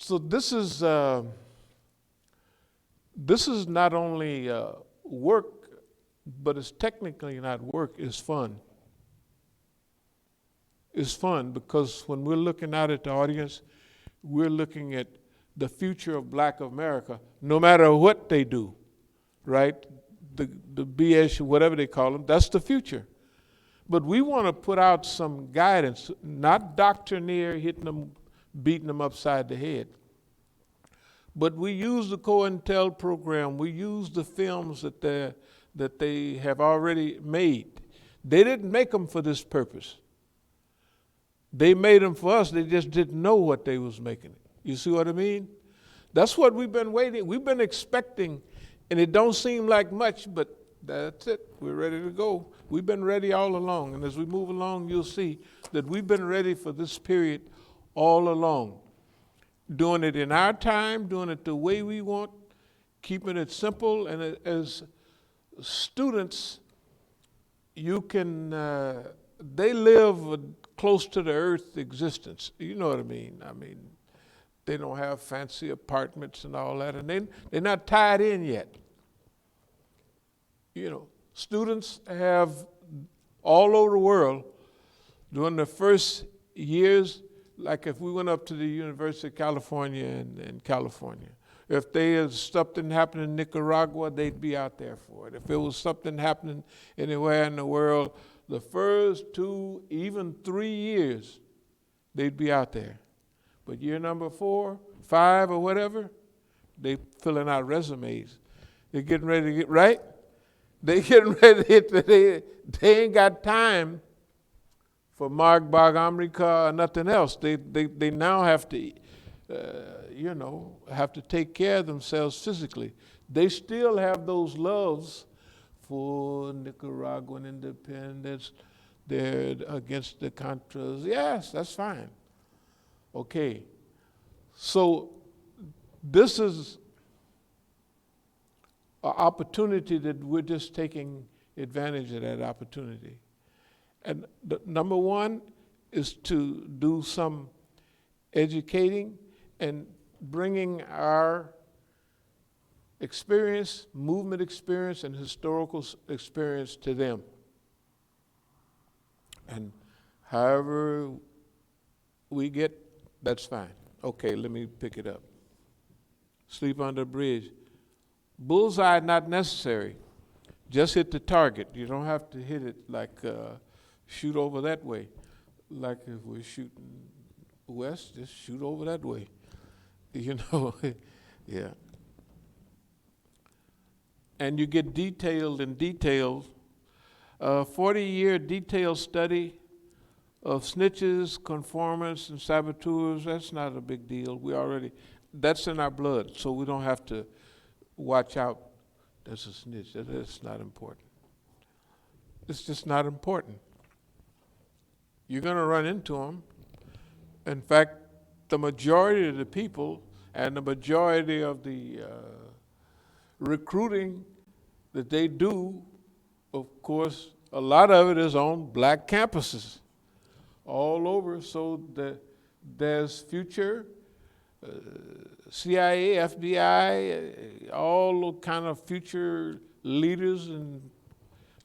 So this is not only work, but it's technically not work, it's fun. It's fun because when we're looking out at the audience, we're looking at the future of Black America, no matter what they do, right? The BS, whatever they call them, that's the future. But we want to put out some guidance, not doctrinaire, hitting them, beating them upside the head. But we use the COINTEL program. We use the films that they have already made. They didn't make them for this purpose. They made them for us. They just didn't know what they was making it. You see what I mean? That's what we've been waiting. We've been expecting, and it don't seem like much, but that's it. We're ready to go. We've been ready all along. And as we move along, you'll see that we've been ready for this period all along. Doing it in our time, doing it the way we want, keeping it simple. And as students, you can, they live close to the earth existence. You know what I mean? I mean, they don't have fancy apartments and all that, and they're not tied in yet. You know, students have all over the world during the first years, like if we went up to the University of California in California, if there was something happening in Nicaragua, they'd be out there for it. If there was something happening anywhere in the world, the first 2, even 3 years, they'd be out there. But year number 4, 5, or whatever, they filling out resumes. They're getting ready to get, right? They getting ready to hit, they ain't got time for Mark America or nothing else. They now have to, have to take care of themselves physically. They still have those loves for Nicaraguan independence. They're against the Contras. Yes, that's fine. Okay. So this is an opportunity that we're just taking advantage of that opportunity. And number one is to do some educating and bringing our experience, movement experience, and historical experience to them. And however we get, that's fine. Okay, let me pick it up. Sleep under a bridge. Bullseye not necessary. Just hit the target. You don't have to hit it like shoot over that way. Like if we're shooting west, just shoot over that way. You know, yeah. And you get detailed and detailed. 40-year detailed study of snitches, conformants, and saboteurs, that's not a big deal. That's in our blood, so we don't have to watch out. That's a snitch. That's not important. It's just not important. You're going to run into them. In fact, the majority of the people and the majority of the recruiting that they do, of course, a lot of it is on Black campuses all over. So there's future CIA, FBI, all kind of future leaders and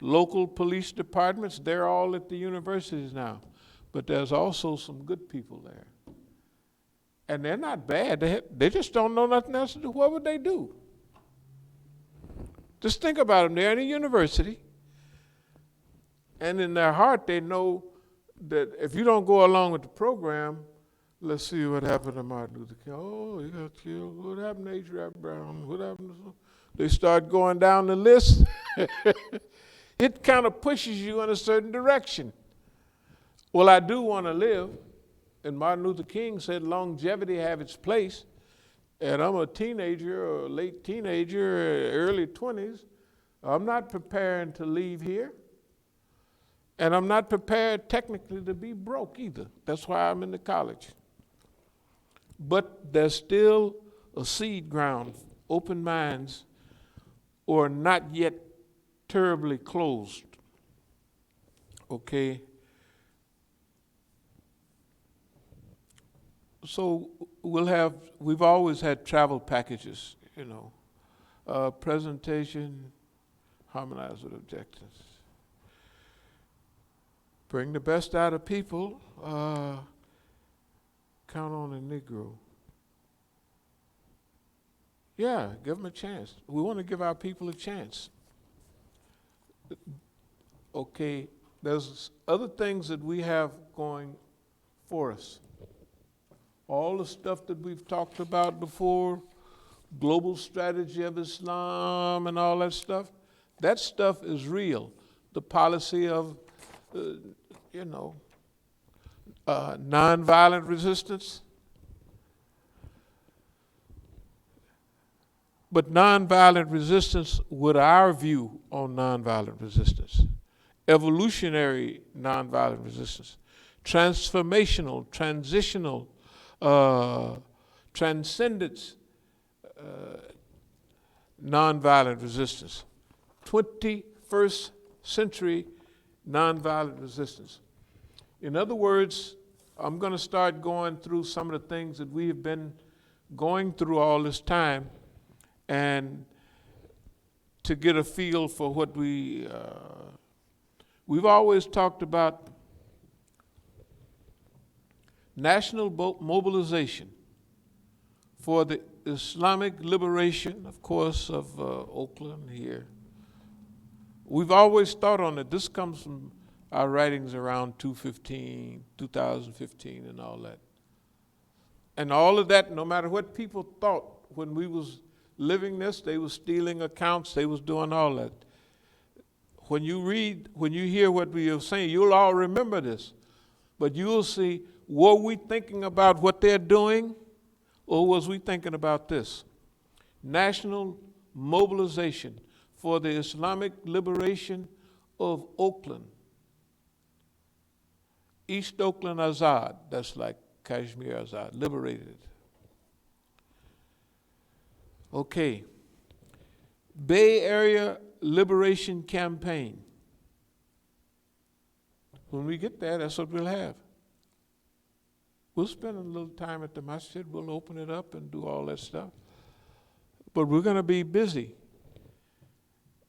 local police departments. They're all at the universities now. But there's also some good people there. And they're not bad. They just don't know nothing else to do. What would they do? Just think about them. They're in a university. And in their heart, they know that if you don't go along with the program, let's see what happened to Martin Luther King. Oh, he got killed. What happened to H. Brown? What happened to... They start going down the list. It kind of pushes you in a certain direction. Well, I do want to live. And Martin Luther King said longevity have its place. And I'm a teenager or a late teenager, early 20s. I'm not preparing to leave here. And I'm not prepared technically to be broke either. That's why I'm in the college. But there's still a seed ground, open minds, or not yet terribly closed. Okay? So we've always had travel packages, presentation, harmonize with objectives. Bring the best out of people, count on a Negro. Yeah, give them a chance. We want to give our people a chance. Okay, there's other things that we have going for us. All the stuff that we've talked about before, global strategy of Islam and all that stuff is real. The policy of, nonviolent resistance. But nonviolent resistance with our view on nonviolent resistance. Evolutionary nonviolent resistance. Transformational, transitional, transcendence, nonviolent resistance. 21st century nonviolent resistance. In other words, I'm going to start going through some of the things that we have been going through all this time, and to get a feel for what we've always talked about national mobilization for the Islamic liberation, of course, of Oakland here. We've always thought on it. This comes from our writings around 2015, and all that. And all of that, no matter what people thought when we was living this, they was stealing accounts, they was doing all that. When you hear what we are saying, you'll all remember this. But you'll see, were we thinking about what they're doing, or was we thinking about this? National mobilization for the Islamic liberation of Oakland. East Oakland Azad, that's like Kashmir Azad, liberated. Okay. Bay Area Liberation Campaign. When we get there, that's what we'll have. We'll spend a little time at the Masjid, we'll open it up and do all that stuff. But we're going to be busy.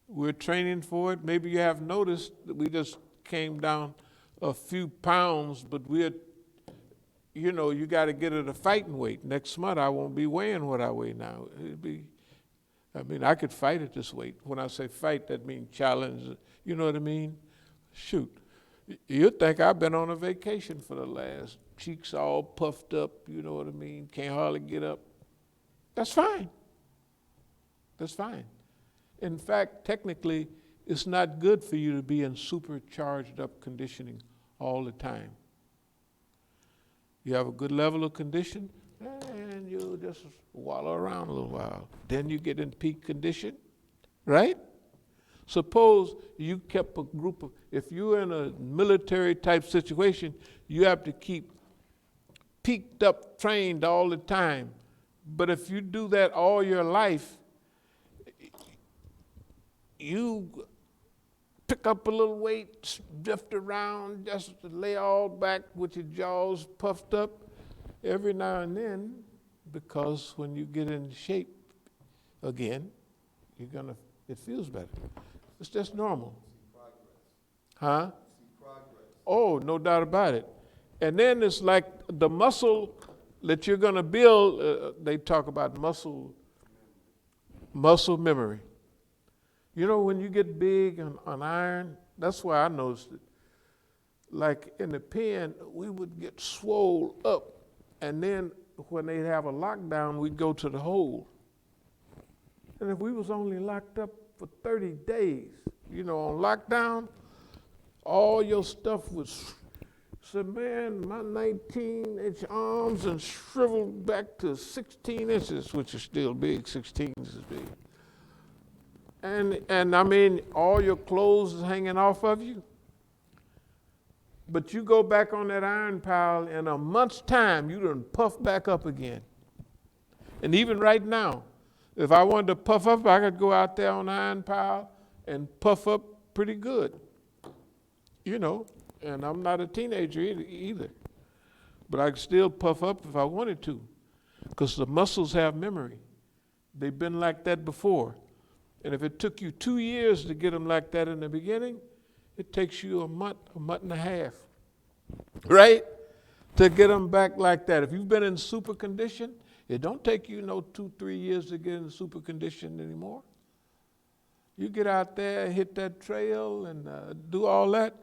We're training for it. Maybe you have noticed that we just came down a few pounds, but you got to get it a fighting weight. Next month, I won't be weighing what I weigh now. I could fight at this weight. When I say fight, that means challenge. You know what I mean? Shoot. You'd think I've been on a vacation for the last, cheeks all puffed up, you know what I mean? Can't hardly get up. That's fine. That's fine. In fact, technically, it's not good for you to be in supercharged up conditioning all the time. You have a good level of condition, and you just wallow around a little while. Then you get in peak condition, right? Suppose you kept a group of, if you're in a military type situation, you have to keep peaked up, trained all the time. But if you do that all your life, you pick up a little weight, drift around, just lay all back with your jaws puffed up every now and then, because when you get in shape again, it feels better. It's just normal. Huh? Oh, no doubt about it. And then it's like the muscle that you're going to build, they talk about muscle memory. You know, when you get big on iron, that's why I noticed it. Like in the pen, we would get swole up, and then when they'd have a lockdown, we'd go to the hole. And if we was only locked up for 30 days, on lockdown, all your stuff was, so man, my 19-inch arms and shriveled back to 16 inches, which is still big, 16 is big. And I mean, all your clothes is hanging off of you. But you go back on that iron pile, in a month's time, you done puff back up again. And even right now, if I wanted to puff up, I could go out there on the iron pile and puff up pretty good. And I'm not a teenager either. but I could still puff up if I wanted to, because the muscles have memory. They've been like that before. And if it took you 2 years to get them like that in the beginning, it takes you a month and a half, right, to get them back like that. If you've been in super condition, it don't take you 2-3 years to get in super condition anymore. You get out there, hit that trail, and do all that,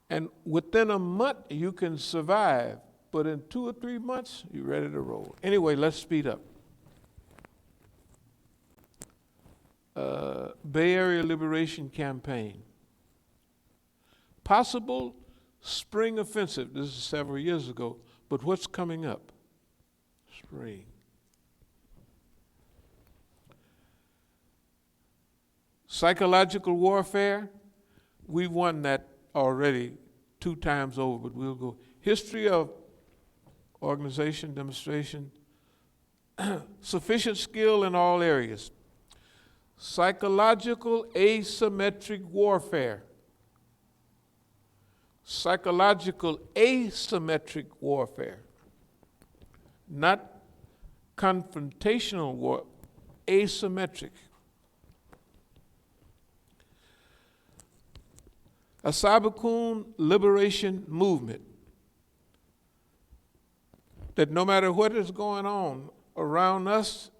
and within a month you can survive. But in 2 or 3 months, you're ready to roll. Anyway, let's speed up. Bay Area Liberation Campaign. Possible spring offensive. This is several years ago. But what's coming up? Spring. Psychological warfare. We won that already 2 times over, but we'll go. History of organization, demonstration. Sufficient skill in all areas. Psychological asymmetric warfare. Psychological asymmetric warfare. Not confrontational war, asymmetric. As-Sabiqun liberation movement. That no matter what is going on around us,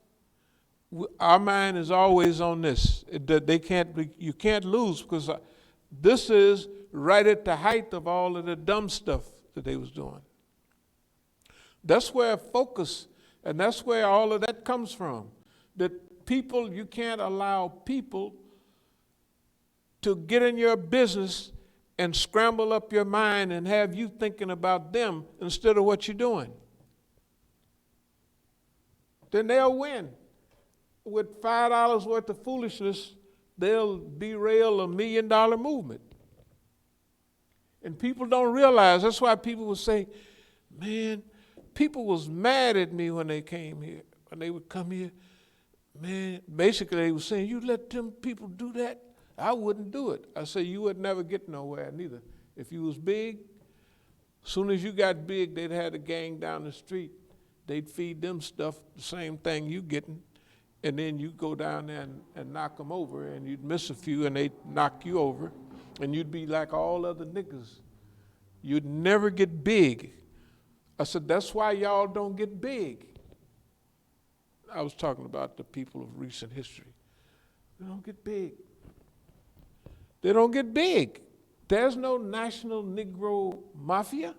our mind is always on this. You can't lose, because this is right at the height of all of the dumb stuff that they was doing. That's where focus, and that's where all of that comes from. That people, you can't allow people to get in your business and scramble up your mind and have you thinking about them instead of what you're doing. Then they'll win. With $5 worth of foolishness, they'll derail $1 million movement. And people don't realize, that's why people will say, man, people was mad at me when they came here, when they would come here. Man, basically they were saying, you let them people do that? I wouldn't do it. I say, you would never get nowhere neither. If you was big, as soon as you got big, they'd have a gang down the street. They'd feed them stuff, the same thing you getting. And then you go down there and knock them over, and you'd miss a few, and they'd knock you over, and you'd be like all other niggas. You'd never get big. I said, that's why y'all don't get big. I was talking about the people of recent history. They don't get big. They don't get big. There's no national Negro mafia.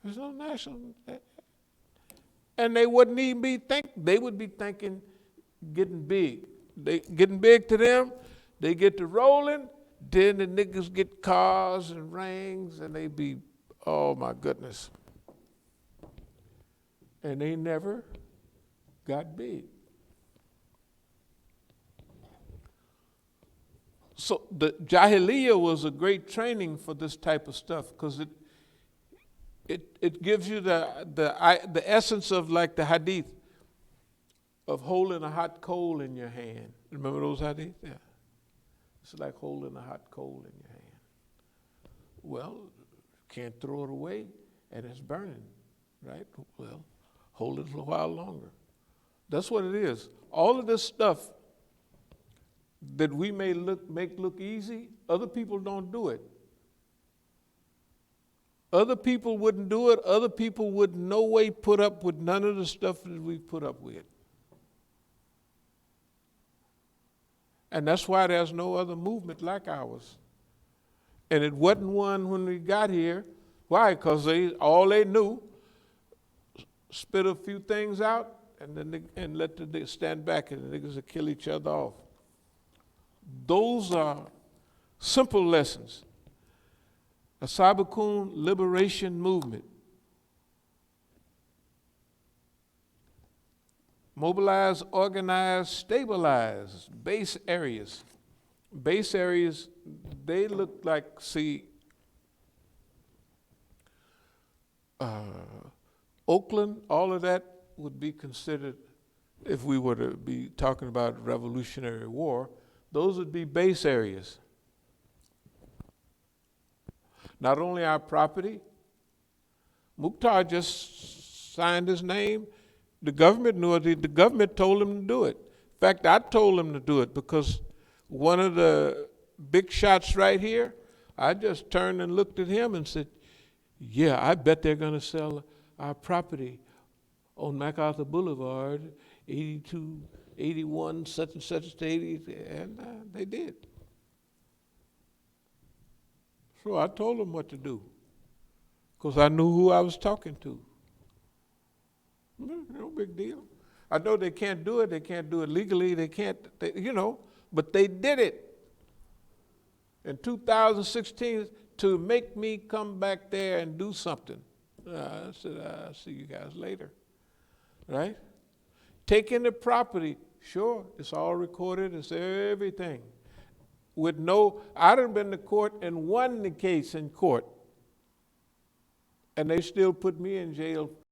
There's no national. And they wouldn't even be they would be thinking getting big. Getting big to them, they get to rolling, then the niggas get cars and rings, and they be, oh my goodness. And they never got big. So the Jahiliyyah was a great training for this type of stuff, because it gives you the essence of, like the hadith of holding a hot coal in your hand. Remember those hadith? Yeah. It's like holding a hot coal in your hand. Well, you can't throw it away, and it's burning, right? Well, hold it a while longer. That's what it is. All of this stuff that we make look easy, other people don't do it. Other people wouldn't do it. Other people would no way put up with none of the stuff that we put up with. And that's why there's no other movement like ours. And it wasn't one when we got here. Why? Because all they knew, spit a few things out, and then and let the niggas stand back, and the niggas would kill each other off. Those are simple lessons. As-Sabiqun liberation movement. Mobilize, organize, stabilize base areas. Base areas, they look like, Oakland, all of that would be considered, if we were to be talking about Revolutionary War, those would be base areas. not only our property. Mukhtar just signed his name. The government knew it. The government told him to do it. In fact, I told him to do it because one of the big shots right here, I just turned and looked at him and said, yeah, I bet they're going to sell our property on MacArthur Boulevard, 82, 81, such and such to 80, and they did. So I told them what to do because I knew who I was talking to. No big deal. I know they can't do it. They can't do it legally. They can't, but they did it in 2016 to make me come back there and do something. I said, I'll see you guys later, right? Taking the property, sure, it's all recorded, it's everything. I'd have been to court and won the case in court, and they still put me in jail